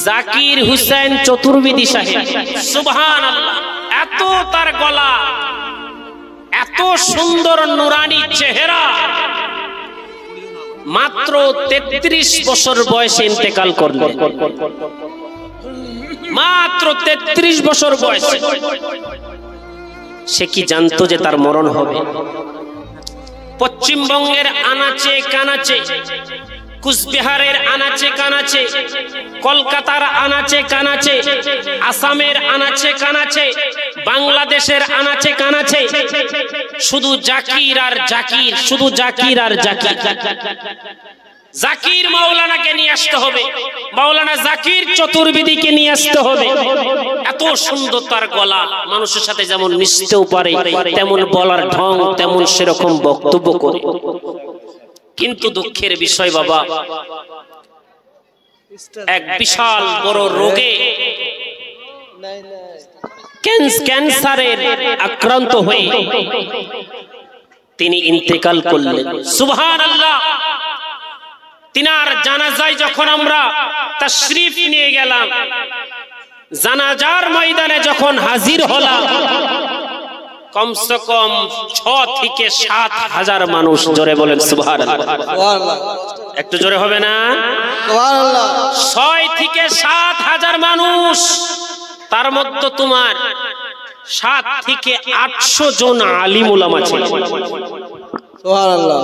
জাকির হুসেন চতুর্বেদী সাহেব, সুবহানাল্লাহ। এত তার গলা, এত সুন্দর নুরানি চেহারা, মাত্র 33 বছর বয়সে ইন্তেকাল করলেন। মাত্র 33 বছর বয়সে। সে কি জানতো যে তার মরণ হবে? পশ্চিমবঙ্গের আনাচে কানাচে, কুচবিহারের আনাচে কানাচে, কলকাতার আনাচে কানাচে, আসামের আনাচে কানাচে, বাংলাদেশের আনাচে কানাচে শুধু জাকির আর জাকির, শুধু জাকির আর জাকির। জাকির মাওলানাকে নিয়ে আসতে হবে, মাওলানা জাকির চতুর্বেদীকে নিয়ে আসতে হবে। এত সুন্দর তার গলা, মানুষের সাথে যেমন মিশতেও পারে, তেমন বলার ঢং, তেমন সেরকম বক্তব্য করে। কিন্তু দুঃখের বিষয় বাবা, এক বিশাল বড় রোগে, ক্যান্সারের আক্রান্ত হয়ে তিনি ইন্তেকাল করলেন। সুবহানাল্লাহ। তিনার জানাজায় যখন আমরা তাশরীফ নিয়ে গেলাম, জানাজার ময়দানে যখন হাজির হলাম, কমসে কম 6 থেকে 7 হাজার মানুষ। জোরে বলেন সুবহানাল্লাহ। একটু জোরে হবে না? সুবহানাল্লাহ। 6 থেকে 7 হাজার মানুষ। তার মধ্যে তোমার 7 থেকে 800 জন আলিম উলামা ছিলেন। সুবহানাল্লাহ।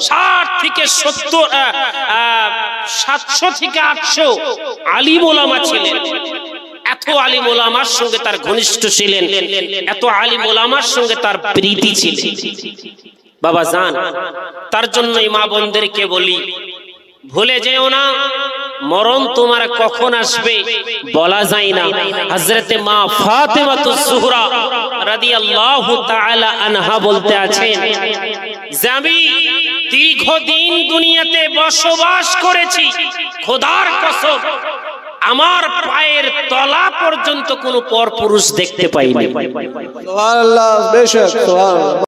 60 থেকে 70, 700 থেকে 800 আলিম উলামা ছিলেন। এত আলিম ওলামার সঙ্গে তার ঘনিষ্ঠ ছিলেন, এত আলিম ওলামার সঙ্গে তার প্রীতি ছিল। বাবা জান, তার জন্যই মা বোনদেরকে বলি, ভুলে যেও না, মরণ তোমার কখন আসবে বলা যায় না। হযরতে মা ফাতেমাতুজ জোহরা রাদিয়াল্লাহু তাআলা আনহা বলতে আছেন যে আমি দীর্ঘদিন দুনিয়াতে বসবাস করেছি, খোদার কসম আমার পায়ের তলা পর্যন্ত কোনো পরপুরুষ দেখতে পাইনি। সুবহানাল্লাহ। বেশক সুবহানাল্লাহ।